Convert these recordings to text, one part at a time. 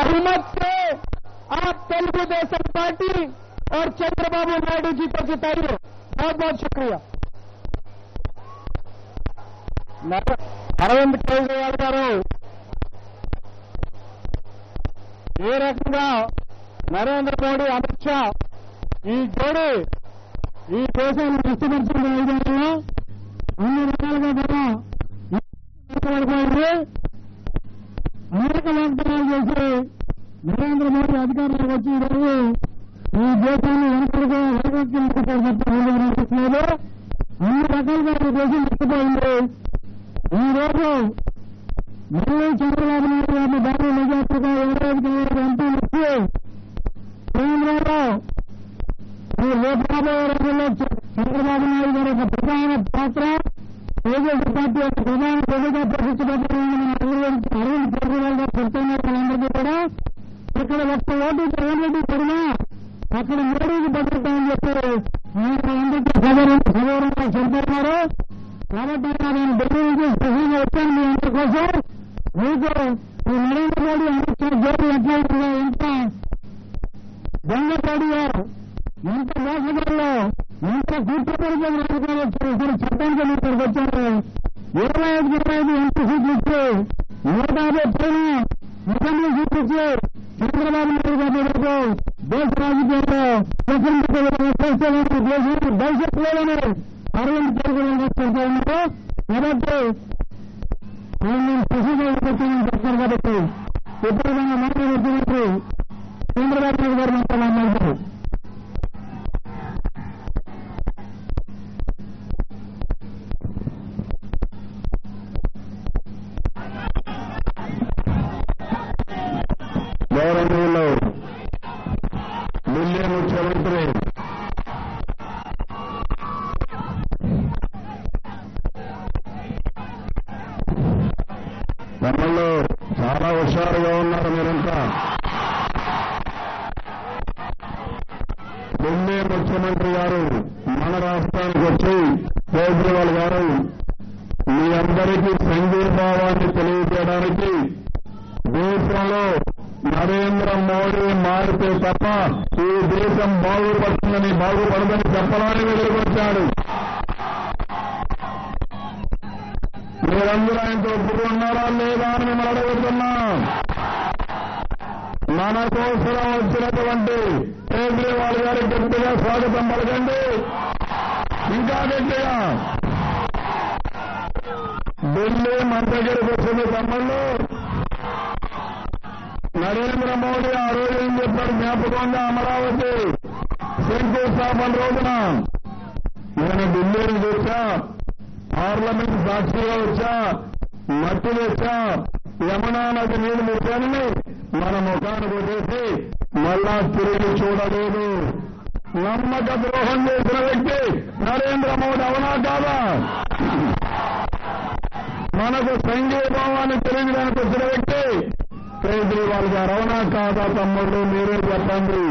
बहुमत से आप तेलुगु देशम पार्टी और चंद्रबाबू नायडू जी को जिताइए। बहुत बहुत शुक्रिया। అరవింద్ కేజ్రీవాల్ గారు ఏ రకంగా నరేంద్ర మోడీ అమిత్ షా ఈ జోడి ఈ దేశాన్ని విస్తరించిన ఐదేళ్లలో అన్ని రకాలుగా కూడా అనేక వాగ్దానాలు చేసి నరేంద్ర మోడీ అధికారంలోకి వచ్చి ఈరోజు ఈ దేశాన్ని వెనకడుగు అన్ని రకాలుగా ఈ దేశం నష్టపోయింది. ఈ రోజు మళ్ళీ చంద్రబాబు నాయుడు గారిని భారీ మెజార్టీగా 25 ఎంపీలు ఇచ్చి కేంద్రంలో రేపు రాబోయే రోజుల్లో చంద్రబాబు నాయుడు గారి ఒక ప్రధాన పాత్ర బీజేపీ పార్టీ యొక్క ప్రధాన ప్రజగా ప్రతిష్టపడుతున్న అరవింద్ కేజ్రీవాల్ గారు చెప్తున్నారు. వాళ్ళందరికీ కూడా ఇక్కడ ఒక్క ఓటు జగన్రెడ్డి పడినా అక్కడ మోడీకి భద్రత అని చెప్పి అందరికీ సగౌరవంగా చెబుతున్నారు. కాబట్టి నేను ఢిల్లీ నుంచి స్పెషల్గా వచ్చాను మీ అందరి కోసం. మీకు ఈ నరేంద్ర మోడీ అమిత్ షా జోడి ఎట్లా ఎంత దొంగ గారు ఎంత మోసగాళ్ళు ఎంత కూర్చోబడిన రాజకీయాలు వచ్చారు. సరే చట్టానికి ఇక్కడికి వచ్చారు. 25 ఎంపీ సీట్లు ఇచ్చి 150 పైన అసెంబ్లీ సీట్లు ఇచ్చి చంద్రబాబు నాయుడు గారి వరకు దేశ రాజకీయాల్లో భవిష్యత్తు లేదని అరవింద్ కేజ్రీవాల్ గారు చెప్తా ఉన్నారు. కాబట్టి నేను స్పెషల్గా వచ్చానని చెప్తారు. కాబట్టి ఇప్పుడు మన మాట్లాడుతున్నట్టు చంద్రబాబు నాయుడు గారు మాట్లాడారు. గౌరవనీయులు ఢిల్లీ ముఖ్యమంత్రి తమలో చాలా హుషారుగా ఉన్నారు. మీరంతా ఢిల్లీ ముఖ్యమంత్రి గారు మన రాష్ట్రానికి వచ్చి కేజ్రీవాల్ గారు మీ అందరికీ సంఘీభావాన్ని తెలియజేయడానికి దేశంలో నరేంద్ర మోడీ మారితే తప్ప ఈ దేశం బాగుపడదని చెప్పడానికి ఎదుర్కొచ్చాడు. మీరందరూ ఆయనతో ఒప్పుకున్నారా లేదా అని మిమ్మల్ని అడుగుతున్నా. మన కోసం వచ్చినటువంటి కేజ్రీవాల్ గారికి గట్టిగా స్వాగతం పలకండి. ఇంకా గట్టిగా. ఢిల్లీ మన దగ్గరకు వచ్చిన తమ్ముళ్ళు నరేంద్ర మోడీ ఆ రోజు ఏం చెప్పారు జ్ఞాపకంగా అమరావతి శంకుస్థాపన రోజున నేను ఢిల్లీని చూసా, పార్లమెంట్ సాక్షిగా వచ్చా, మట్టి వచ్చా, యమునా నది నీళ్లు ముచ్చానని మన ముఖానికి వచ్చేసి మళ్ళా తిరిగి చూడలేదు. నమ్మక ద్రోహం చేసిన వ్యక్తి నరేంద్ర మోడీ అవునా కాదా? మనకు సంఘీభావాన్ని తెలియడానికి వచ్చిన వ్యక్తి కేజ్రీవాల్ గారు అవునా కాదా? తమ్ముళ్ళు మీరే చెప్పండి.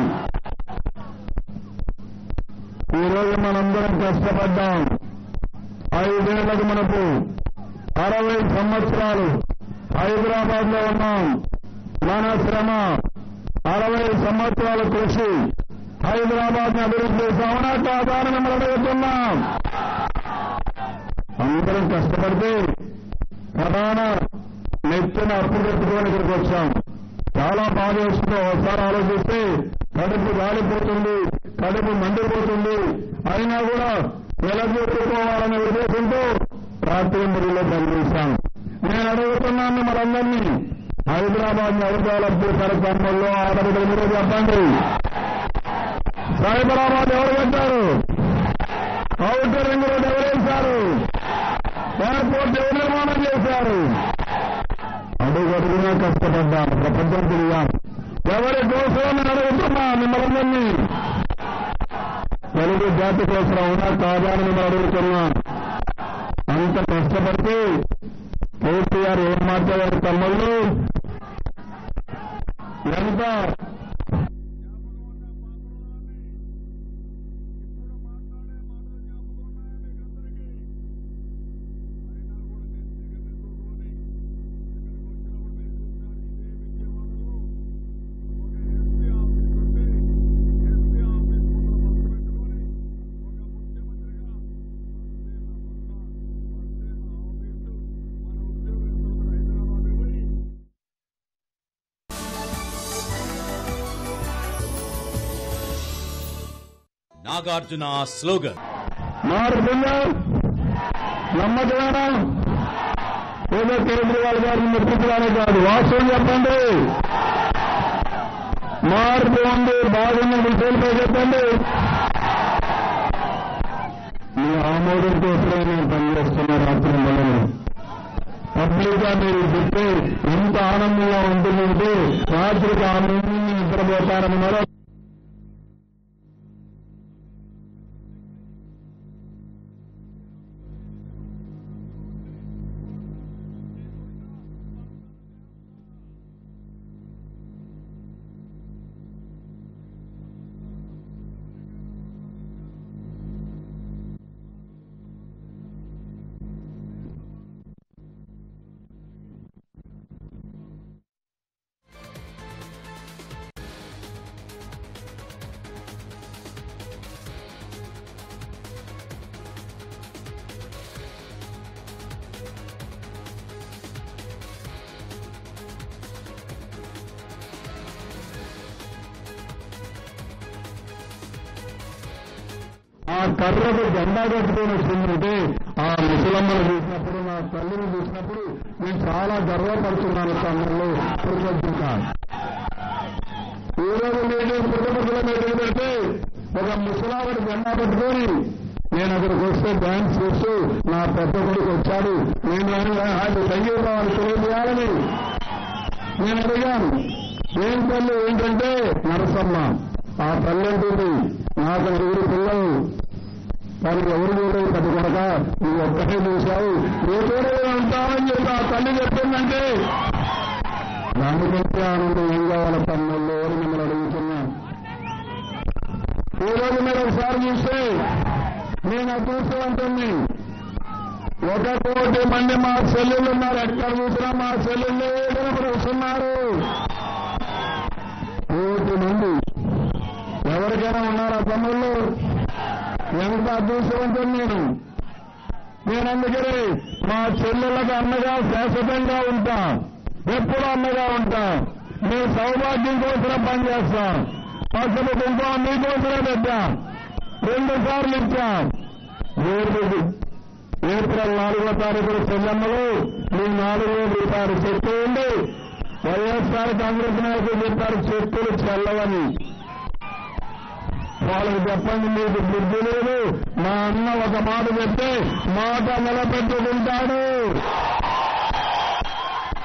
ఈరోజు మనందరం కష్టపడ్డాం. 5 ఏళ్లకు మనకు 60 సంవత్సరాలు హైదరాబాద్ లో ఉన్నాం. మన శ్రమ 60 సంవత్సరాల కృషి హైదరాబాద్ ని అభివృద్ధి చేశామనా కాదా అని మిమ్మల్ని అడుగుతున్నాం. అందరం కష్టపడితే ప్రధాన నెత్తిన అప్పు పెట్టుకొని ఇక్కడికి వచ్చాం. చాలా బాధ వేస్తుందో ఒకసారి ఆలోచిస్తే కడుపు గాలిపోతుంది, కడుపు మండిపోతుంది. అయినా కూడా నిలబెట్టుకోవాలనే ఉద్దేశంతో రాత్రి మురిలో పనిచేశాం. నేను అడుగుతున్నాను మనందరినీ, హైదరాబాద్ ని ఎవరు డెవలప్ చేశారు? తమ్ముళ్ళు ఆడబిడ్డలు మీరే చెప్పండి. సైబరాబాద్ ఎవరు కట్టారు? ఔటర్ రింగ్ రోడ్ ఎవరు వేశారు? ఎయిర్పోర్ట్ ఎవరు నిర్మాణం చేశారు? అడుగడుగునా కష్టపడ్డాను, ప్రపంచం తిరిగాను. ఎవరి కోసం నేను అడుగుతున్నా మిమ్మల్ని, తెలుగు జాతి కోసం అవునా కాదా అని మిమ్మల్ని అడుగుతున్నా. అంత కష్టపడితే కేసీఆర్ ఏం మాట్లాడారు? తమ్ముళ్ళు ఎంత నాగార్జున స్లోగన్. మార్పుందా, నమ్మకమేనా? ఏదో కేజ్రీవాల్ గారిని మెప్పించడానే కాదు, వాస్తవం చెప్పండి. మార్పు ఉంది, బాగున్న విషయాలపై చెప్పండి. మీ ఆమోదం కోసమే నేను పనిచేస్తున్న రాత్రి మొదలు పబ్లిక్ గా మీరు చెప్తే ఎంత ఆనందంగా ఉంటుందంటే రాత్రికి ఆనందంగా నిద్రపోతారని మరో ఆ కర్రకు జెండా కట్టుకొని వచ్చిందంటే ఆ ముసలమ్మను చూసినప్పుడు, నా తల్లిని చూసినప్పుడు నేను చాలా గర్వపడుతున్నాను. తమ్ముళ్ళు కృతజ్ఞతలు. ఈ రోజు నేను పుట్టపక్కల మీటింగ్ పెడితే ఒక ముసలావిడ జెండా పెట్టుకొని నేను అక్కడికి వస్తే డాన్స్ చేస్తూ నా పెద్ద కొడుకు వచ్చాడు, నేను ఆయన సంగీతం తెలియజేయాలని నేను అడిగాను. ఏం తల్లి ఏంటంటే నరసమ్మ. ఆ తల్లి అంటుంది, నాకు 9 పిల్లలు, కానీ ఎవరు చూడలేదు పెద్ద కొడక, నువ్వు ఒక్కటే చూశావు, నువ్వు చూడలే ఉంటావని చెప్పి ఆ తల్లి చెప్పిందంటే దానికంటే ఆనందం ఏం కావాలి తమ్ముళ్ళు అని మిమ్మల్ని అడుగుతున్నా. ఈ రోజు మీరు ఒకసారి చూస్తే నేను అదృష్టవంతుణ్ణి. 1 కోటి మంది మా చెల్లెళ్ళు ఉన్నారు. ఎక్కడ చూసినా మా చెల్లెళ్ళే కనపడుతున్నారు. 1 కోటి మంది ఎవరికైనా ఉన్నారా తమ్ముళ్ళు? ఎంత అదృష్టవంతుని నేను అందుకని మా చెల్లెళ్ళకి అన్నగా శాశ్వతంగా ఉంటా, ఎప్పుడూ అన్నగా ఉంటా. మీ సౌభాగ్యం కోసం పనిచేస్తాం. పసుపు కుంకుమ మీకోసమే పెట్టాం, 2 సార్లు ఇచ్చాం. ఏప్రిల్ 4వ తారీఖు చెల్లెమ్మలు మీ 4,000 రూపాయలు చెట్టు ఉంది. వైఎస్ఆర్ కాంగ్రెస్ నాయకులు చెప్పారు చెట్టులు చెల్లవని. వాళ్ళకి చెప్పండి, మీకు బుద్ధి లేదు. మా అన్న ఒక మాట చెప్తే మాట నిలబెట్టుకుంటాడు.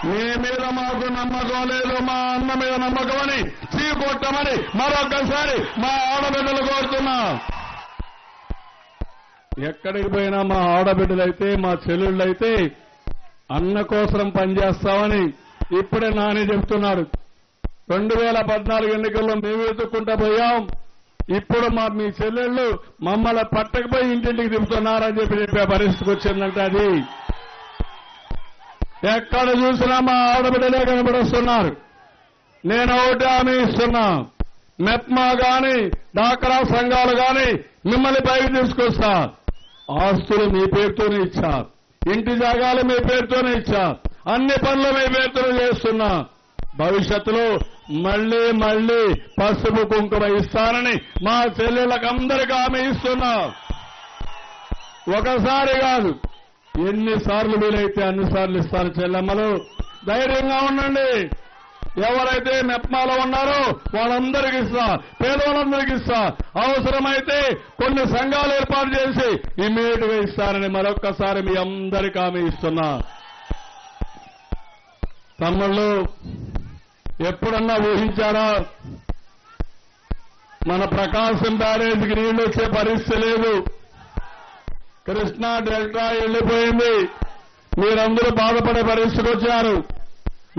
మీ మీద మాకు నమ్మకం లేదు, మా అన్న మీద నమ్మకం అని చీకొట్టమని మరొక్కసారి మా ఆడబిడ్డలు కోరుతున్నా. ఎక్కడికి పోయినా మా ఆడబిడ్డలైతే మా చెల్లెళ్ళైతే అన్న కోసం పనిచేస్తామని ఇప్పుడే నాని చెప్తున్నాడు. 2014 ఎన్నికల్లో మేము వెతుక్కుంటా పోయాం. ఇప్పుడు మీ చెల్లెళ్ళు మమ్మల్ని పట్టకపోయి ఇంటింటికి తిప్పుతున్నారని చెప్పే పరిస్థితికి వచ్చిందంటే అది ఎక్కడ చూసినా మా ఆడబిడ్డలే కనబడుస్తున్నారు. నేను ఒకటి హామీ ఇస్తున్నా, మెప్మా గాని డాక్రా సంఘాలు గాని మిమ్మల్ని పైకి తీసుకొస్తా. ఆస్తులు మీ పేరుతోనే ఇచ్చా, ఇంటి జాగాలు మీ పేరుతోనే ఇచ్చా, అన్ని పనులు మీ పేరుతోనే చేస్తున్నా. భవిష్యత్తులో మళ్లీ మళ్లీ పసుపు కుంకుమ ఇస్తానని మా చెల్లెళ్ళకి అందరికీ హామీ ఇస్తున్నా. ఒకసారి కాదు, ఎన్నిసార్లు వీలైతే అన్నిసార్లు ఇస్తాను. చెల్లెమ్మలు ధైర్యంగా ఉండండి. ఎవరైతే మెప్మాలో ఉన్నారో వాళ్ళందరికీ ఇస్తా, పేదవాళ్ళందరికీ ఇస్తా. అవసరమైతే కొన్ని సంఘాలు ఏర్పాటు చేసి ఇమీడియట్ గా ఇస్తానని మరొక్కసారి మీ అందరికీ హామీ ఇస్తున్నా. తమ్ముళ్ళు, ఎప్పుడన్నా ఊహించారా మన ప్రకాశం బ్యారేజ్కి నీళ్లు వచ్చే పరిస్థితి లేదు, కృష్ణా డెల్టా వెళ్లిపోయింది, మీరందరూ బాధపడే పరిస్థితికి వచ్చారు.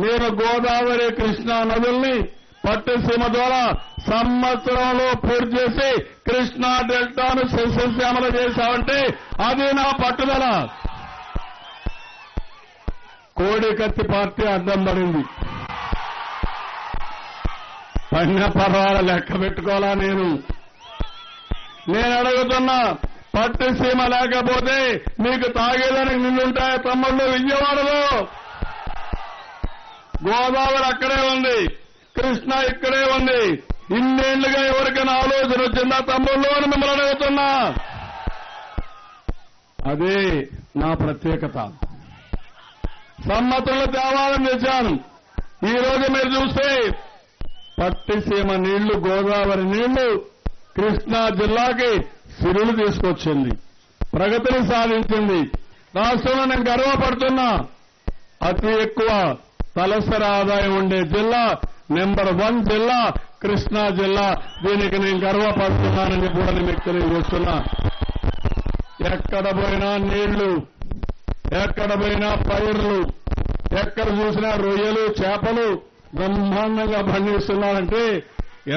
నేను గోదావరి కృష్ణా నదుల్ని పట్టుసీమ ద్వారా సంవత్సరంలో పూర్తి చేసి కృష్ణా డెల్టాను సస్యశ్యామల చేశామంటే అది నా పట్టుదల. కోడికత్తి పార్టీ అడ్డం పడింది, పన్న పర్వాల లెక్క పెట్టుకోవాలా? నేను అడుగుతున్నా, పట్టుసీమ లేకపోతే మీకు తాగేదానికి నిన్నుంటాయా తమ్ముళ్ళు? విజయవాడలో గోదావరి అక్కడే ఉంది, కృష్ణ ఇక్కడే ఉంది. ఇన్నేళ్లుగా ఎవరికైనా ఆలోచన వచ్చిందా తమ్ముళ్ళు అని మిమ్మల్ని అడుగుతున్నా. అదే నా ప్రత్యేకత. సమ్మతులు తేవాలని తెచ్చాను. ఈ రోజు మీరు చూస్తే పట్టిసీమ నీళ్లు, గోదావరి నీళ్లు కృష్ణా జిల్లాకి సిరులు తీసుకొచ్చింది, ప్రగతిని సాధించింది. రాష్ట్రంలో నేను గర్వపడుతున్నా. అతి ఎక్కువ తలసరి ఆదాయం ఉండే జిల్లా, నెంబర్ 1 జిల్లా కృష్ణా జిల్లా. దీనికి నేను గర్వపడుతున్నానని కూడా మీకు తెలియజేస్తున్నా. ఎక్కడ పోయినా నీళ్లు, ఎక్కడ పోయినా పైర్లు, ఎక్కడ చూసినా రొయ్యలు, చేపలు బ్రహ్మాండంగా పండిస్తున్నారంటే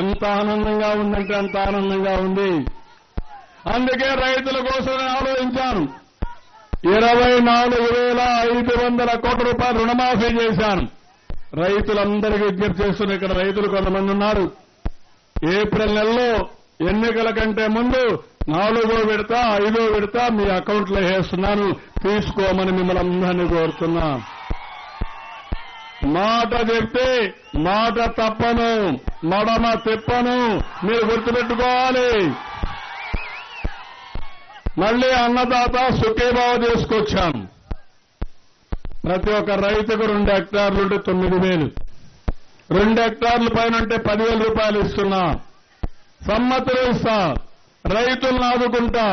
ఎంత ఆనందంగా ఉందంటే అంత ఆనందంగా ఉంది. అందుకే రైతుల కోసం నేను ఆలోచించాను. 24,500 కోట్ల రూపాయలు రుణమాఫీ చేశాను. రైతులందరికీ విజ్ఞప్తి చేస్తున్న ఇక్కడ రైతులు కొంతమంది ఉన్నారు. ఏప్రిల్ నెలలో ఎన్నికల కంటే ముందు 4వ విడత 5వ విడత మీ అకౌంట్లో వేస్తున్నాను, తీసుకోమని మిమ్మల్ని అందరినీ కోరుతున్నా. మాట చెప్తే మాట తప్పను, మడమ తిప్పను, మీరు గుర్తుపెట్టుకోవాలి. మళ్లీ అన్నదాత సుఖీభావ తీసుకొచ్చాను. ప్రతి ఒక్క రైతుకు 2 హెక్టార్లుంటే 9,000, 2 హెక్టార్ల పైన ఉంటే 10,000 రూపాయలు ఇస్తున్నా. సమ్మతులు ఇస్తా, రైతులను ఆదుకుంటా,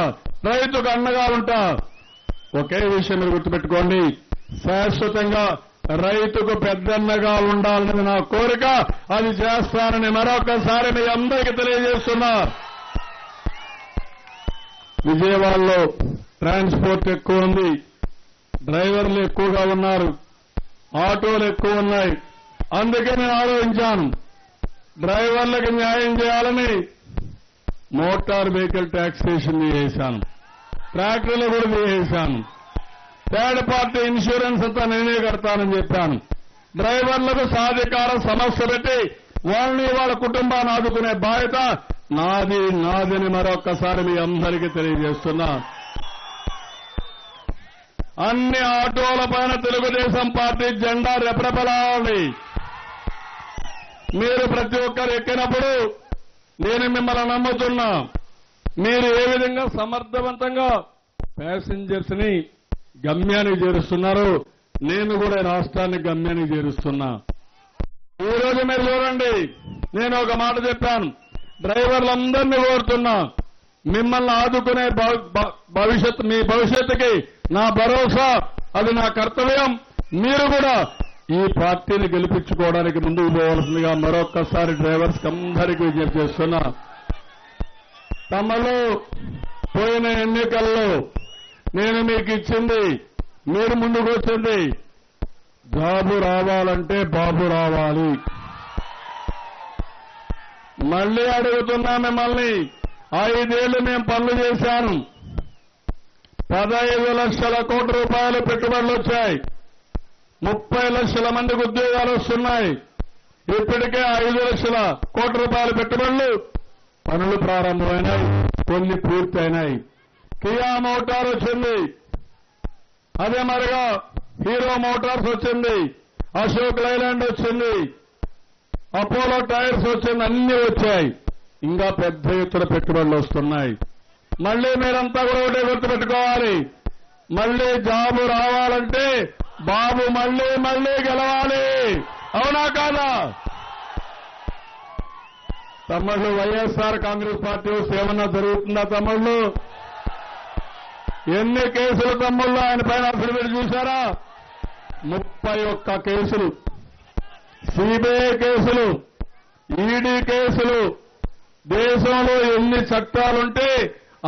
రైతుకు అండగా ఉంటా. ఒకే విషయం మీరు గుర్తుపెట్టుకోండి, శాశ్వతంగా రైతుకు పెద్దన్నగా ఉండాలన్నది నా కోరిక. అది చేస్తానని మరొకసారి మీ అందరికీ తెలియజేస్తున్నా. విజయవాడలో ట్రాన్స్పోర్ట్ ఎక్కువ ఉంది, డ్రైవర్లు ఎక్కువగా ఉన్నారు, ఆటోలు ఎక్కువ ఉన్నాయి. అందుకే నేను ఆలోచించాను, డ్రైవర్లకు న్యాయం చేయాలని మోటార్ వెహికల్ ట్యాక్సేషన్ చేశాను, ట్రాక్టర్లు కూడా చేశాను. థర్డ్ పార్టీ ఇన్సూరెన్స్ అంతా నేనే కడతానని చెప్పాను. డ్రైవర్లకు సాధికార సమస్య పెట్టి వాళ్ళని వాళ్ళ కుటుంబాన్ని ఆదుకునే బాధ్యత నాదని మరొక్కసారి మీ అందరికీ తెలియజేస్తున్నా. అన్ని ఆటోల పైన తెలుగుదేశం పార్టీ జెండా రెపరెపలాడాలి. మీరు ప్రతి ఒక్కరు ఎక్కినప్పుడు నేను మిమ్మల్ని నమ్ముతున్నా. మీరు ఏ విధంగా సమర్థవంతంగా ప్యాసింజర్స్ ని గమ్యానికి చేరుస్తున్నారు, నేను కూడా రాష్ట్రాన్ని గమ్యానికి చేరుస్తున్నా. ఈ రోజు మీరు చూడండి, నేను ఒక మాట చెప్పాను, డ్రైవర్లందరినీ కోరుతున్నా, మిమ్మల్ని ఆదుకునే భవిష్యత్తు, మీ భవిష్యత్తుకి నా భరోసా, అది నా కర్తవ్యం. మీరు కూడా ఈ పార్టీని గెలిపించుకోవడానికి ముందుకు పోవాల్సిందిగా మరొక్కసారి డ్రైవర్స్ అందరికీ విజ్ఞప్తి చేస్తున్నా. తమలో పోయిన ఎన్నికల్లో నేను మీకు ఇచ్చింది, మీరు ముందుకు వచ్చింది, జాబు రావాలంటే బాబు రావాలి. మళ్లీ అడుగుతున్నా మిమ్మల్ని, 5 ఏళ్లు మేము పనులు చేశాను, 15 లక్షల కోట్ల రూపాయలు పెట్టుబడులు వచ్చాయి, 30 లక్షల మందికి ఉద్యోగాలు వస్తున్నాయి. ఇప్పటికే 5 లక్షల కోట్ల రూపాయల పెట్టుబడులు, పనులు ప్రారంభమైనాయి, కొన్ని పూర్తయినాయి. కియా మోటార్ వచ్చింది, అదే మరిగా హీరో మోటార్స్ వచ్చింది, అశోక్ లైలాండ్ వచ్చింది, అపోలో టైర్స్ వచ్చింది, అన్ని వచ్చాయి. ఇంకా పెద్ద ఎత్తున పెట్టుబడులు వస్తున్నాయి. మళ్లీ మీరంతా కూడా ఒకటే గుర్తుపెట్టుకోవాలి, మళ్లీ జాబు రావాలంటే బాబు మళ్లీ గెలవాలి. అవునా కాదా? తమ్ముళ్ళు, వైఎస్ఆర్ కాంగ్రెస్ పార్టీ ఏమన్నా జరుగుతుందా తమ్ముళ్ళు? ఎన్ని కేసులు తమ్ముళ్ళు ఆయన పైన అఫిడవిట్ చూశారా? 31 కేసులు, సిబిఐ కేసులు, ఈడీ కేసులు. దేశంలో ఎన్ని చట్టాలుంటే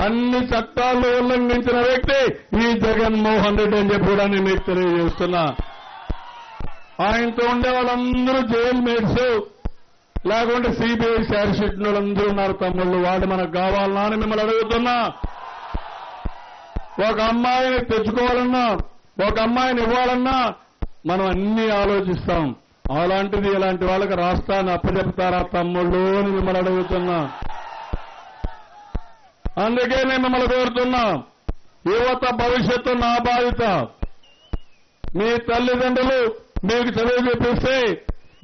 అన్ని చట్టాలను ఉల్లంఘించిన వ్యక్తి ఈ జగన్మోహన్ రెడ్డి అని చెప్పి కూడా నేను మీకు తెలియజేస్తున్నా. ఆయనతో ఉండే వాళ్ళందరూ జైలు మేట్స్, లేకుంటే సిబిఐ ఛార్జ్షీట్ వాళ్ళందరూ ఉన్నారు తమ్ముళ్ళు. వాడు మనకు కావాలన్నా అని మిమ్మల్ని అడుగుతున్నా. ఒక అమ్మాయిని తెచ్చుకోవాలన్నా, ఒక అమ్మాయిని ఇవ్వాలన్నా మనం అన్ని ఆలోచిస్తాం. అలాంటిది ఇలాంటి వాళ్ళకి రాష్ట్రాన్ని అప్పచెప్తారా తమ్ముళ్ళు అని మిమ్మల్ని అడుగుతున్నా. అందుకే నేను మిమ్మల్ని కోరుతున్నా, యువత భవిష్యత్తు నా బాధ్యత. మీ తల్లిదండ్రులు మీకు చదువు చూపిస్తే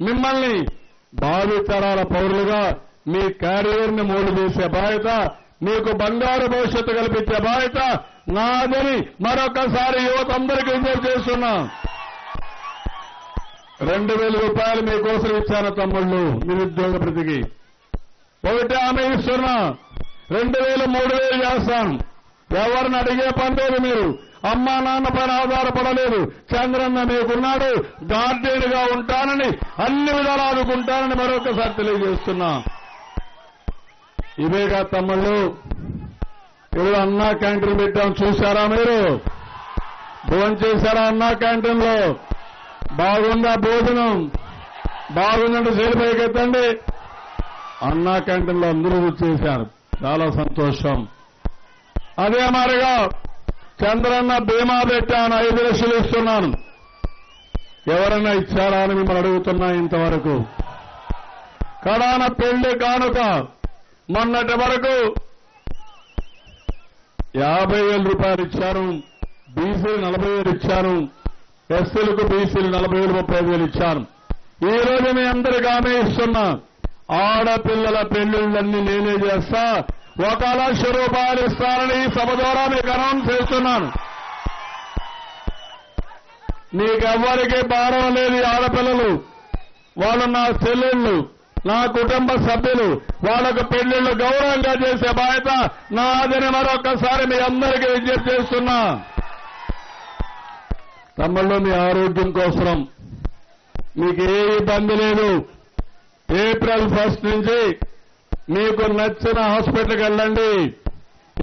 మిమ్మల్ని భావితరాల పౌరులుగా మీ క్యారియర్ని మోల్డ్ చేసే బాధ్యత, మీకు బంగారు భవిష్యత్తు కల్పించే బాధ్యత నాదని మరొకసారి యువత అందరికీ విజ్ఞప్తి చేస్తున్నా. 2,000 రూపాయలు మీకోసం ఇచ్చాను తమ్ముళ్ళు, నిరుద్యోగ భృతికి. ఒకటి హామీ ఇస్తున్నా, 2,000 3,000 చేస్తాను. ఎవరిని అడిగే పని లేదు. మీరు అమ్మా నాన్న పైన ఆధారపడలేదు. చంద్రన్న మీకున్నాడు, గార్డియన్ గా ఉంటానని, అన్ని విధాలు ఆదుకుంటానని మరొకసారి తెలియజేస్తున్నా. ఇవేగా తమ్ముళ్ళు, ఇప్పుడు అన్నా క్యాంటీన్ పెట్టాం, చూశారా మీరు? భోజనం చేశారా అన్నా క్యాంటీన్ లో? బాగుందా భోజనం? బాగుందంటే చేలిపైకి ఎత్తండి. అన్నా క్యాంటీన్ లో అందరూ చేశారు, చాలా సంతోషం. అదే మాదిరిగా చంద్రన్న బీమా పెట్టాను, 5 లక్షలు ఇస్తున్నాను. ఎవరైనా ఇచ్చారా అని మిమ్మల్ని అడుగుతున్నా. ఇంతవరకు కడాన పెళ్లి కానుక మొన్నటి వరకు 50,000 రూపాయలు ఇచ్చారు. బీసీలు 40,000 ఇచ్చారు. ఎస్సీలకు బీసీలు 40,000 35,000 ఇచ్చారు. ఈ రోజు మీ అందరికీ హామీ ఇస్తున్నా, ఆడపిల్లల పెళ్లిళ్లన్నీ నేనే చేస్తా. 1,00,000 రూపాయలు ఇస్తానని ఈ సభ ద్వారా మీకు అనౌన్స్ చేస్తున్నాను. మీకెవ్వరికీ భారం లేదు. ఆడపిల్లలు వాళ్ళు నా చెల్లెళ్ళు, నా కుటుంబ సభ్యులు, వాళ్ళకు పెళ్లిళ్లు గౌరవంగా చేసే బాధ్యత నాదని మరొకసారి మీ అందరికీ విజ్ఞప్తి చేస్తున్నా. తమ్ముళ్ళు, మీ ఆరోగ్యం కోసం మీకు ఏ ఇబ్బంది లేదు. ఏప్రిల్ 1 నుంచి మీకు నచ్చిన హాస్పిటల్కి వెళ్ళండి.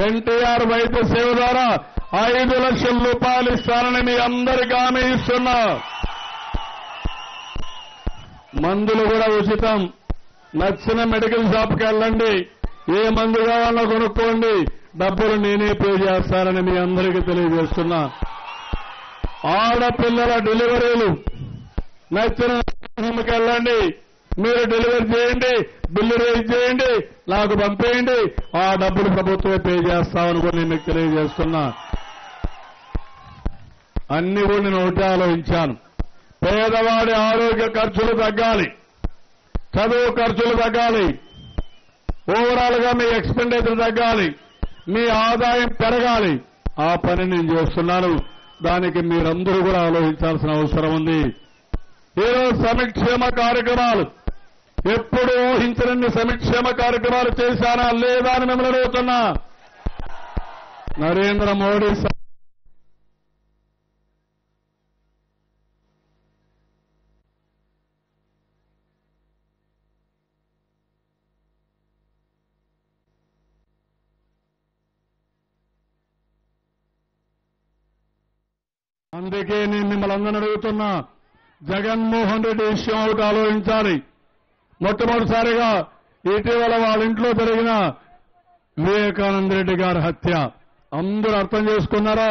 ఎన్టీఆర్ వైద్య సేవ ద్వారా 5 లక్షల రూపాయలు ఇస్తానని మీ అందరికీ హామీ ఇస్తున్నా. మందులు కూడా ఉచితం. నచ్చిన మెడికల్ షాప్కి వెళ్ళండి, ఏ మందు కావాలో కొనుక్కోండి, డబ్బులు నేనే పే చేస్తానని మీ అందరికీ తెలియజేస్తున్నా. ఆడపిల్లల డెలివరీలు నచ్చిన హోమ్కి వెళ్ళండి, మీరు డెలివరీ చేయండి, బిల్లు రేజ్ చేయండి, నాకు పంపేయండి, ఆ డబ్బులు ప్రభుత్వమే పే చేస్తామని కూడా నేను మీకు తెలియజేస్తున్నా. అన్ని కూడా నేను ఒకటి ఆలోచించాను. పేదవాడి ఆరోగ్య ఖర్చులు తగ్గాలి, చదువు ఖర్చులు తగ్గాలి, ఓవరాల్ గా మీ ఎక్స్పెండిచర్ తగ్గాలి, మీ ఆదాయం పెరగాలి. ఆ పని నేను చేస్తున్నాను. దానికి మీరందరూ కూడా ఆలోచించాల్సిన అవసరం ఉంది. ఈరోజు సంక్షేమ కార్యక్రమాలు ఎప్పుడు ఊహించని సంక్షేమ కార్యక్రమాలు చేశానా లేదా అని మిమ్మల్ని అడుగుతున్నా. నరేంద్ర మోడీ అందుకే నేను మిమ్మల్ని అందరిని అడుగుతున్నా, జగన్మోహన్ రెడ్డి విషయం ఒకటి ఆలోచించాలి. మొట్టమొదటిసారిగా ఇటీవల వాళ్ళ ఇంట్లో జరిగిన వివేకానంద రెడ్డి గారి హత్య అందరూ అర్థం చేసుకున్నారా?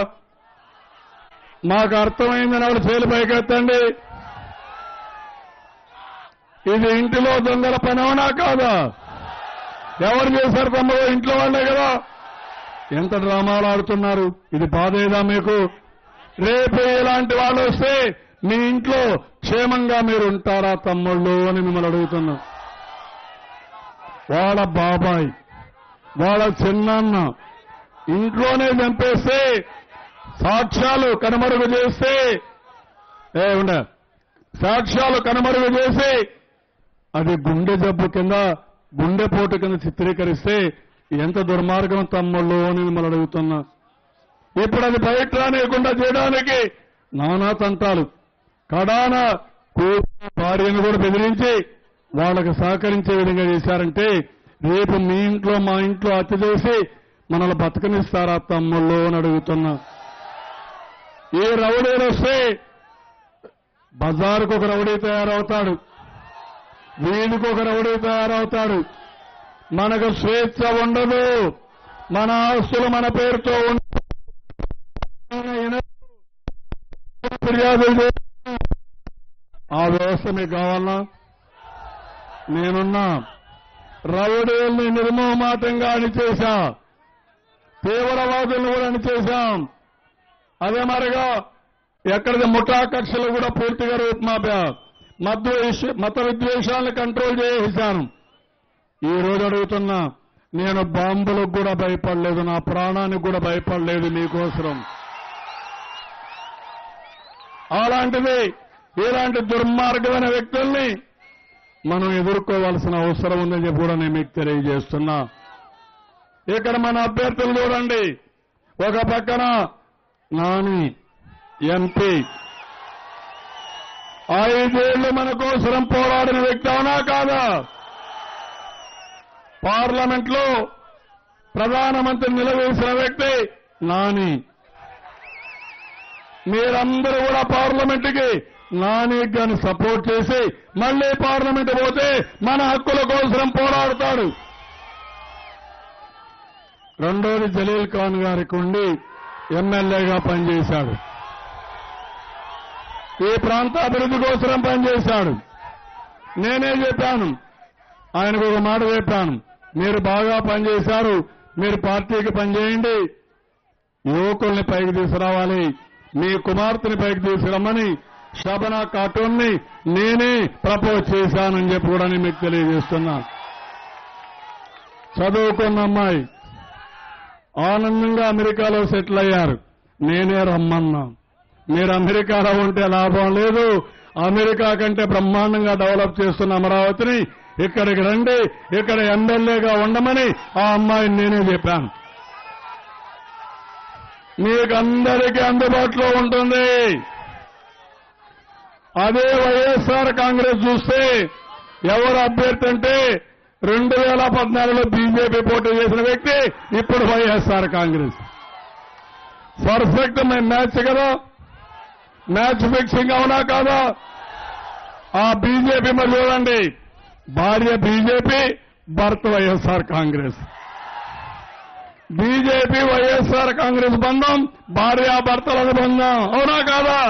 మాకు అర్థమైందని వాళ్ళు చేలు పైకెత్తండి. ఇది ఇంటిలో దొంగల పని అవునా కాదా? ఎవరు చేశారు తమ్ముడు? ఇంట్లో వాళ్ళే కదా. ఎంత డ్రామాలు ఆడుతున్నారు. ఇది బాధేదా మీకు? రేపు ఇలాంటి వాళ్ళు వస్తే మీ ఇంట్లో క్షేమంగా మీరు ఉంటారా తమ్ముళ్ళు అని మిమ్మల్ని అడుగుతున్నా. వాళ్ళ బాబాయ్, వాళ్ళ చిన్నాన్న ఇంట్లోనే చంపేస్తే, సాక్ష్యాలు కనుమరుగు చేస్తే, సాక్ష్యాలు కనుమరుగు చేసి అది గుండె జబ్బు కింద, గుండెపోటు కింద చిత్రీకరిస్తే ఎంత దుర్మార్గం తమ్ముళ్ళు అని మిమ్మల్ని అడుగుతున్నా. ఇప్పుడు అది బయట రానియకుండా చేయడానికి నానా తంటాలు. కడాన భార్యను కూడా బెదిరించి వాళ్ళకు సహకరించే విధంగా చేశారంటే రేపు మీ ఇంట్లో మా ఇంట్లో హత్య చేసి మనల్ని బతకనిస్తారా తమ్ముళ్ళు అని అడుగుతున్నా. ఈ రౌడీలు వస్తే బజారుకు ఒక రౌడీ తయారవుతాడు, వీధికి ఒక రౌడీ తయారవుతాడు. మనకు స్వేచ్ఛ ఉండదు. మన ఆస్తులు మన పేరుతో ఫిర్యాదులు ఆ వ్యవస్థ మీకు కావాలన్నా? నేనున్నా. రౌడీల్ని నిర్మోహమాటంగా అణిచేశా, తీవ్రవాదులను కూడా అణిచేశాం. అదే మరిగా ఎక్కడిది ముఠా కక్షలు కూడా పూర్తిగా రూపుమాపా. మత విద్వేషాలను కంట్రోల్ చేసేశాను. ఈ రోజు అడుగుతున్నా, నేను బాంబులకు కూడా భయపడలేదు, నా ప్రాణానికి కూడా భయపడలేదు మీకోసం. అలాంటిది ఇలాంటి దుర్మార్గమైన వ్యక్తుల్ని మనం ఎదుర్కోవాల్సిన అవసరం ఉందని చెప్పి కూడా నేను మీకు తెలియజేస్తున్నా. ఇక్కడ మన అభ్యర్థులు చూడండి. ఒక పక్కన నాని ఎంపీ 5 ఏళ్లు మన కోసం పోరాడిన వ్యక్తి, అవునా కాదా? పార్లమెంట్ లో ప్రధానమంత్రి నిలవేసిన వ్యక్తి నాని. మీరందరూ కూడా పార్లమెంటుకి నాని గారిని సపోర్ట్ చేసి మళ్లీ పార్లమెంట్ పోతే మన హక్కుల కోసం పోరాడతాడు. రెండోది జలీల్ ఖాన్ గారికి ఉండి ఎమ్మెల్యేగా పనిచేశాడు. ఈ ప్రాంత అభివృద్ధి కోసం పనిచేశాడు. నేనే చెప్పాను, ఆయనకు ఒక మాట చెప్పాను, మీరు బాగా పనిచేశారు, మీరు పార్టీకి పనిచేయండి, యువకుల్ని పైకి తీసుకురావాలి, మీ కుమార్తెని పైకి తీసుకురమ్మని శబనా ఖాటూన్ని నేనే ప్రపోజ్ చేశానని చెప్పి కూడా నేను మీకు తెలియజేస్తున్నా. చదువుకున్న అమ్మాయి ఆనందంగా అమెరికాలో సెటిల్ అయ్యారు. నేనే రమ్మన్నా. మీరు అమెరికాలో ఉంటే లాభం లేదు, అమెరికా కంటే బ్రహ్మాండంగా డెవలప్ చేస్తున్న అమరావతిని ఇక్కడికి రండి, ఇక్కడ ఎమ్మెల్యేగా ఉండమని ఆ అమ్మాయిని నేనే చెప్పాను. మీకందరికీ అందుబాటులో ఉంటుంది. అదే వైఎస్ఆర్ కాంగ్రెస్ చూస్తే ఎవరు అభ్యర్థి అంటే 2014లో బీజేపీ పోటీ చేసిన వ్యక్తి ఇప్పుడు వైఎస్ఆర్ కాంగ్రెస్. పర్ఫెక్ట్ మ్యాచ్ కదా, మ్యాచ్ ఫిక్సింగ్ అవునా కాదా? ఆ బీజేపీ మరి చూడండి, భార్య బీజేపీ, భర్త వైఎస్ఆర్ కాంగ్రెస్. బీజేపీ వైఎస్ఆర్ కాంగ్రెస్ బంధం భార్యాభర్తల బంధం, అవునా కాదా?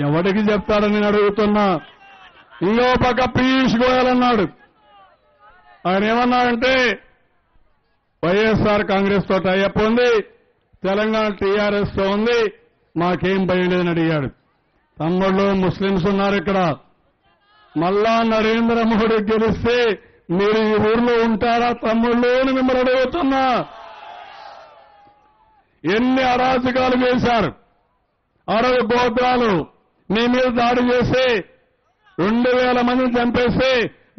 ఎవడికి చెప్తాడని నేను అడుగుతున్నా. ఇంకో పక్క పీయూష్ గోయల్ అన్నాడు. ఆయన ఏమన్నాడంటే వైఎస్ఆర్ కాంగ్రెస్ తో టైఅప్ ఉంది, తెలంగాణ టీఆర్ఎస్ తో ఉంది, మాకేం భయం లేదని అడిగాడు. తమ్ముళ్ళు ముస్లింస్ ఉన్నారు ఇక్కడ. మళ్ళా నరేంద్ర మోడీ గెలిస్తే మీరు ఈ ఊర్లో ఉంటారా తమ్ముళ్ళు అని మిమ్మల్ని అడుగుతున్నా. ఎన్ని అరాచకాలు చేశారు. అరవై గోత్రాలు మీ మీద దాడి చేసి 2000 మందిని చంపేసి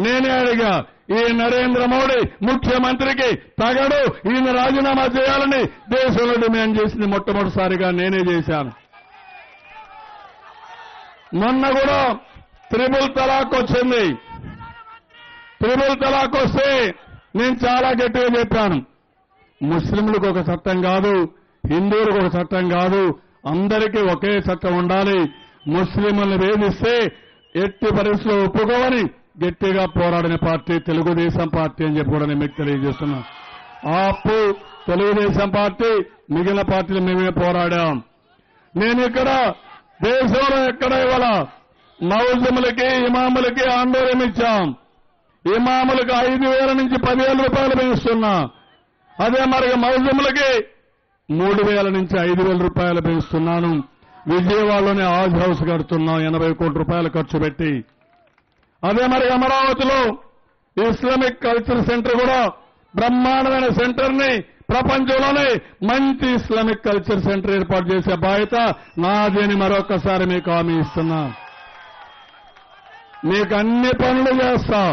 నేనే అడిగా, ఈ నరేంద్ర మోడీ ముఖ్యమంత్రికి తగడు, ఈయన రాజీనామా చేయాలని దేశంలో డిమాండ్ చేసింది మొట్టమొదటిసారిగా నేనే చేశాను. మొన్న కూడా త్రిపుల్ తలాక్ వచ్చింది. త్రిపుల్ తలాక్ వస్తే నేను చాలా గట్టిగా చెప్పాను, ముస్లింలకు ఒక చట్టం కాదు, హిందువులకు ఒక చట్టం కాదు, అందరికీ ఒకే చట్టం ఉండాలి. ముస్లింలను వేధిస్తే ఎట్టి పరిస్థితుల్లో ఒప్పుకోవని గట్టిగా పోరాడిన పార్టీ తెలుగుదేశం పార్టీ అని చెప్పి కూడా నేను మీకు తెలియజేస్తున్నా. ఆపు తెలుగుదేశం పార్టీ, మిగిలిన పార్టీలు మేమే పోరాడాం. నేను ఇక్కడ దేశంలో ఎక్కడ ఇవ్వాల మౌజములకి ఇమాములకి ఆందోళన ఇచ్చాం. ఇమాములకు 5,000 నుంచి 10,000 రూపాయలు పెంచుతున్నా. అదే మరి మౌజములకి 3,000 నుంచి 5,000 రూపాయలు పెంచుతున్నాను. విజయవాడలోనే హాజ్ హౌస్ కడుతున్నాం 80 కోట్ల రూపాయలు ఖర్చు పెట్టి. అదే మరి అమరావతిలో ఇస్లామిక్ కల్చర్ సెంటర్ కూడా బ్రహ్మాండమైన సెంటర్ని, ప్రపంచంలోనే మంచి ఇస్లామిక్ కల్చర్ సెంటర్ ఏర్పాటు చేసే బాధ్యత నాది అని మరొకసారి మీకు హామీ ఇస్తున్నా. మీకు అన్ని పనులు చేస్తా.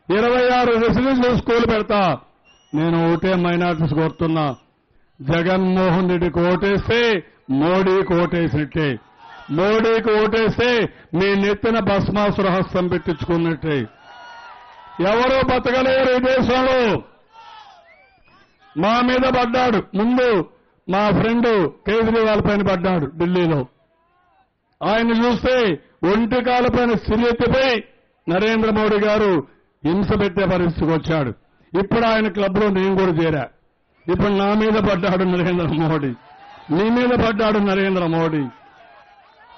26 రెసిడెన్షియల్ స్కూల్ పెడతా. నేను ఒకటే మైనార్టీస్ కోరుతున్నా, జగన్మోహన్ రెడ్డికి ఓటేస్తే మోడీకి ఓటేసినట్టే. మోడీకి ఓటేస్తే మీ నెత్తిన భస్మాసుర హస్తం పెట్టించుకున్నట్టే. ఎవరూ బతకలేరు ఈ దేశంలో. మా మీద పడ్డాడు, ముందు మా ఫ్రెండ్ కేజ్రీవాల్ పైన పడ్డాడు ఢిల్లీలో. ఆయన చూస్తే ఒంటికాల పైన సిరియెత్తిపై నరేంద్ర మోడీ గారు హింస పెట్టే పరిస్థితికి వచ్చాడు. ఇప్పుడు ఆయన క్లబ్ లో నేను కూడా చేరా. ఇప్పుడు నా మీద పడ్డాడు నరేంద్ర మోడీ, నీ మీద పడ్డాడు నరేంద్ర మోడీ.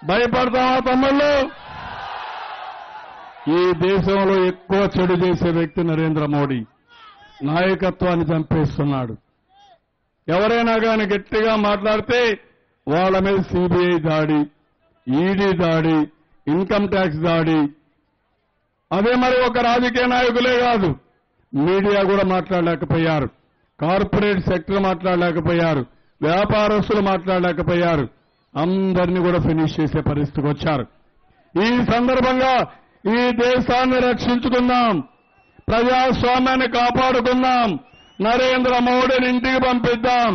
భయపడతావా తమ్ముళ్ళు? ఈ దేశంలో ఎక్కువ చెడు చేసే వ్యక్తి నరేంద్ర మోడీ. నాయకత్వాన్ని చంపేస్తున్నాడు. ఎవరైనా కానీ గట్టిగా మాట్లాడితే వాళ్ళ మీద సిబిఐ దాడి, ఈడీ దాడి, ఇన్కమ్ ట్యాక్స్ దాడి, అదే మరి ఒక రాజకీయ నాయకులే కాదు, మీడియా కూడా మాట్లాడలేకపోయారు, కార్పొరేట్ సెక్టర్ మాట్లాడలేకపోయారు, వ్యాపారస్తులు మాట్లాడలేకపోయారు. అందరినీ కూడా ఫినిష్ చేసే పరిస్థితికి వచ్చారు. ఈ సందర్భంగా ఈ దేశాన్ని రక్షించుకుందాం, ప్రజాస్వామ్యాన్ని కాపాడుకుందాం, నరేంద్ర మోడీని ఇంటికి పంపిద్దాం.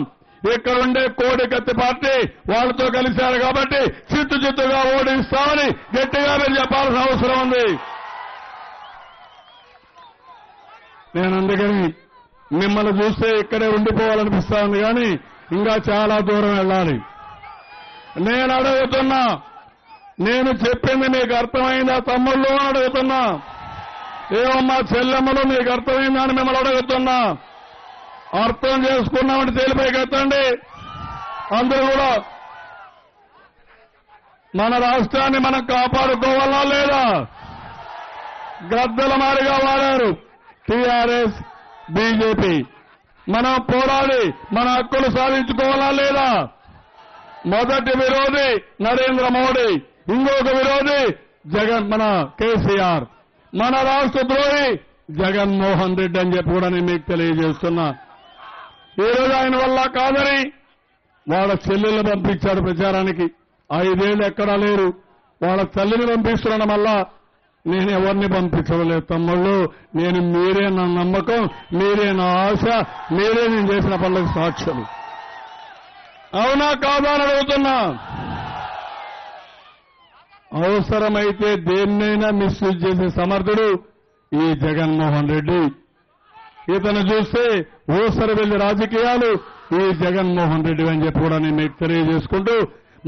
ఇక్కడుండే కోడికత్తి పార్టీ వాళ్ళతో కలిశారు కాబట్టి చిత్తుగా ఓడిస్తామని గట్టిగా మీరు చెప్పాల్సిన అవసరం ఉంది. నేను అందుకని మిమ్మల్ని చూస్తే ఇక్కడే ఉండిపోవాలనిపిస్తా ఉంది, కానీ ఇంకా చాలా దూరం వెళ్ళాలి. నేను అడుగుతున్నా, నేను చెప్పింది మీకు అర్థమైందా తమ్ముళ్ళు అని అడుగుతున్నా. ఏమమ్మా చెల్లెమ్మలు మీకు అర్థమైందా అని మిమ్మల్ని అడుగుతున్నా. అర్థం చేసుకున్నామని తేలిపైకెత్తండి. అందరూ కూడా మన రాష్ట్రాన్ని మనం కాపాడుకోవాలా లేదా? గద్దల మారిగా వాడారు టీఆర్ఎస్, బీజేపీ. మనం పోరాడి మన హక్కులు సాధించుకోవాలా లేదా? మొదటి విరోధి నరేంద్ర మోడీ, ఇంకొక విరోధి మన కేసీఆర్, మన రాష్ట్ర ద్రోహి జగన్మోహన్ రెడ్డి అని చెప్పి కూడా నేను మీకు తెలియజేస్తున్నా. ఈరోజు ఆయన వల్ల కాదని వాళ్ళ చెల్లెళ్ళు పంపించారు ప్రచారానికి. 5 ఏళ్ళు ఎక్కడా లేరు, వాళ్ళ తల్లిని పంపిస్తున్నాను. మళ్ళా నేను ఎవరిని పంపించడం లేదు తమ్ముళ్ళు. నేను మీరే నా నమ్మకం, మీరే నా ఆశ, మీరే నేను చేసిన పనులకు సాక్ష్యాలు. అవునా కాదా అని అడుగుతున్నా. అవసరమైతే దేన్నైనా మిస్యూజ్ చేసే సమర్థుడు ఈ జగన్మోహన్ రెడ్డి. ఇతను చూస్తే ఊసరి వెళ్లి రాజకీయాలు ఈ జగన్మోహన్ రెడ్డి అని చెప్పి కూడా నేను మీకు తెలియజేసుకుంటూ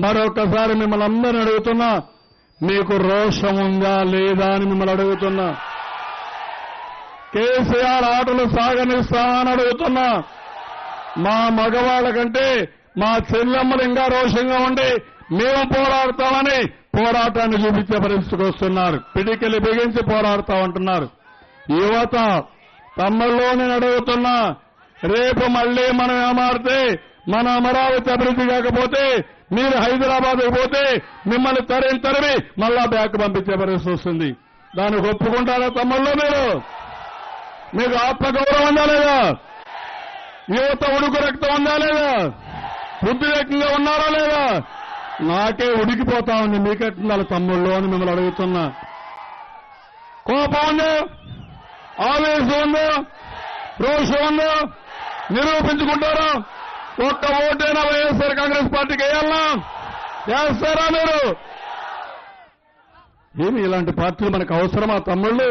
మరొకసారి మిమ్మల్ని అందరిని అడుగుతున్నా, మీకు రోషం ఉందా లేదా అని మిమ్మల్ని అడుగుతున్నా. కేసీఆర్ ఆటలు సాగనిస్తామని అడుగుతున్నా. మా మగవాళ్ల కంటే మా చెల్లెమ్మలు ఇంకా రోషంగా ఉండి మేము పోరాడతామని పోరాటాన్ని చూపించే పరిస్థితికి వస్తున్నారు. పిడికిలి బిగించి పోరాడతామంటున్నారు. యువత తమ్ముల్లో నేను అడుగుతున్నా, రేపు మళ్లీ మనం ఏమారితే, మన అమరావతి అభివృద్ధి కాకపోతే, మీరు హైదరాబాద్కు పోతే మిమ్మల్ని తరిమి మళ్ళా బ్యాక్ పంపించే పరిస్థితి వస్తుంది. దానికి ఒప్పుకుంటారా తమ్ముళ్ళు? మీకు ఆత్మగౌరవం ఉందా లేదా? యువత ఉడుకు రక్తం ఉందా లేదా? బుద్ధిరేకంగా ఉన్నారా లేదా? నాకే ఉడికిపోతా ఉంది, మీకెట్టుండాలి తమ్ముళ్ళు అని మిమ్మల్ని అడుగుతున్నా. కోపం ఉందా? ఆవేశం ఉందా? రోషం ఉందా? నిరూపించుకుంటారా? ఒక్క ఓటైనా వైఎస్ఆర్ కాంగ్రెస్ పార్టీకి వేయాలన్నా? వేస్తారా మీరు? ఏమి ఇలాంటి పార్టీలు మనకు అవసరమా తమ్ముళ్ళు?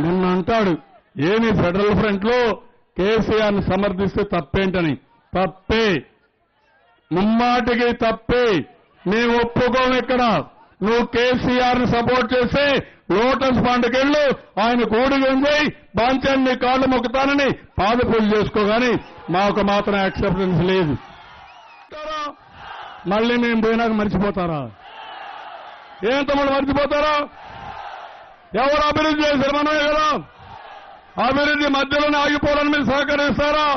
నిన్న అంటాడు, ఏమి ఫెడరల్ ఫ్రంట్ లో కేసీఆర్ని సమర్థిస్తే తప్పేంటని. తప్పే, ముమ్మాటికి తప్పే. మేము ఒప్పుకోము. ఇక్కడ నువ్వు కేసీఆర్ని సపోర్ట్ చేస్తే లోటస్ పండుగళ్ళు ఆయన కూడిగొంది బాంచాన్ని నీ కాళ్ళు మొక్కుతానని పాదపూజ చేసుకోగాని మాకు మాత్రం యాక్సెప్టెన్స్ లేదు. మళ్ళీ మేము పోయినాక మర్చిపోతారా? ఏం తమ్ముడు మర్చిపోతారా? ఎవరు అభివృద్ధి చేశారు? మనమే కదా. అభివృద్ధి మధ్యలోనే ఆగిపోవాలని మీరు సహకరిస్తారా?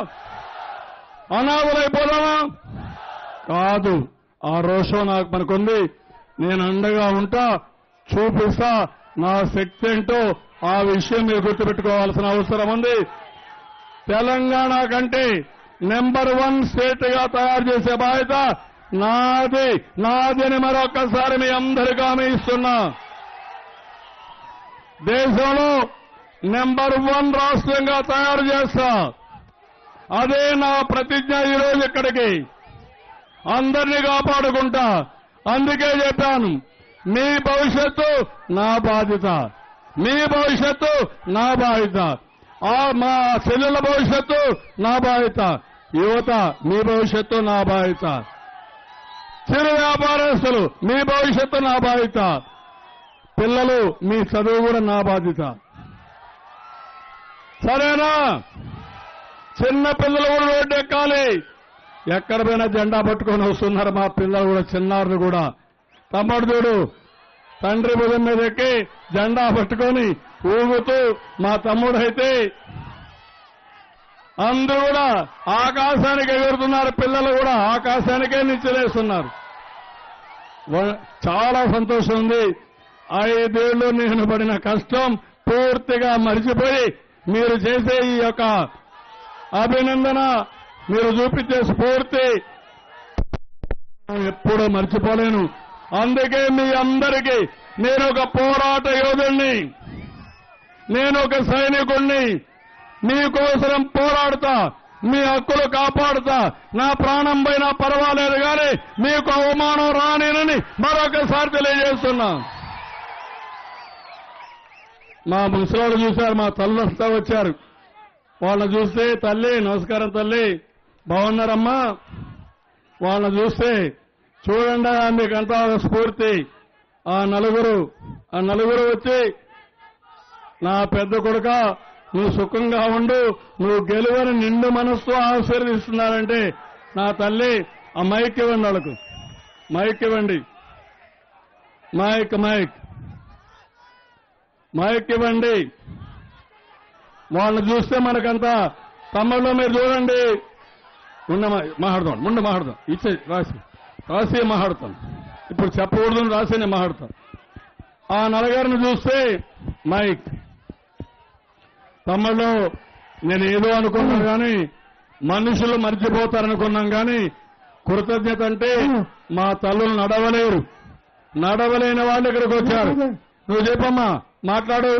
అనాథలైపోదామా? కాదు. ఆ రోషం నాకు మనకుంది. నేను అండగా ఉంటా, చూపిస్తా. నా శక్తి ఏంటో ఆ విషయం మీరు గుర్తుపెట్టుకోవాల్సిన అవసరం ఉంది. తెలంగాణ కంటే నెంబర్ 1 స్టేట్ గా తయారు చేసే బాధ్యత నాది అని మరొక్కసారి మీ అందరికీ హామీ ఇస్తున్నా. దేశంలో నెంబర్ 1 రాష్ట్రంగా తయారు చేస్తా. అదే నా ప్రతిజ్ఞ. ఈరోజు ఇక్కడికి అందరినీ కాపాడుకుంటా. అందుకే చెప్పాను, మీ భవిష్యత్తు నా బాధ్యత, మీ భవిష్యత్తు నా బాధ్యత, మా చెల్లెల భవిష్యత్తు నా బాధ్యత, యువత మీ భవిష్యత్తు నా బాధ్యత, చిరు వ్యాపారస్తులు మీ భవిష్యత్తు నా బాధ్యత, పిల్లలు మీ చదువు కూడా నా బాధ్యత. సరేనా? చిన్న పిల్లలు కూడా రోడ్డు ఎక్కాలి. ఎక్కడ పోయినా జెండా పట్టుకొని వస్తున్నారు మా పిల్లలు కూడా, చిన్నారులు కూడా. తమ్ముడు చూడు, తండ్రి భుజం మీద ఎక్కి జెండా పట్టుకొని ఊగుతూ మా తమ్ముడు అయితే అందరూ కూడా ఆకాశానికి ఎగురుతున్నారు. పిల్లలు కూడా ఆకాశానికే నిచ్చెలేస్తున్నారు. చాలా సంతోషం ఉంది. 5 ఏళ్లు నేను పడిన కష్టం పూర్తిగా మరిచిపోయి మీరు చేసే ఈ యొక్క అభినందన, మీరు చూపించే స్ఫూర్తి ఎప్పుడూ మర్చిపోలేను. అందుకే మీ అందరికీ నేను ఒక పోరాట యోధుణ్ణి, నేను ఒక సైనికుణ్ణి, మీకోసం పోరాడుతా, మీ హక్కులు కాపాడుతా, నా ప్రాణం పైన పర్వాలేదు కానీ మీకు అవమానం రానేనని మరొకసారి తెలియజేస్తున్నా. మా ముసలాళ్ళు చూశారు, మా తల్లులంతా వచ్చారు. వాళ్ళని చూస్తే తల్లి నమస్కారం తల్లి బాగున్నారమ్మా, వాళ్ళని చూస్తే చూడండి మీకంతా స్ఫూర్తి. ఆ నలుగురు వచ్చి నా పెద్ద కొడుక నువ్వు సుఖంగా ఉండు, నువ్వు గెలువని నిండు మనస్సు ఆశీర్వదిస్తున్నారంటే నా తల్లి ఆ మైక్ ఇవ్వండి, వాళ్ళకు మైక్ ఇవ్వండి, మైక్ ఇవ్వండి. వాళ్ళని చూస్తే మనకంతా తమ్ముళ్ళు మీరు చూడండి. ముందు మాట్లాడదాం ఇచ్చే రాసి మాట్లాడతాను. ఇప్పుడు చెప్పకూడదు రాసి నేను మాట్లాడతాను. ఆ నలుగురిని చూస్తే మైక్ తమ్ముళ్ళు నేను ఏదో అనుకున్నాను కానీ మనుషులు మర్చిపోతారనుకున్నాం కానీ కృతజ్ఞత అంటే మా తల్లులు నడవలేని వాళ్ళు ఇక్కడికి వచ్చారు. నువ్వు చెప్పమ్మా, మాట్లాడు.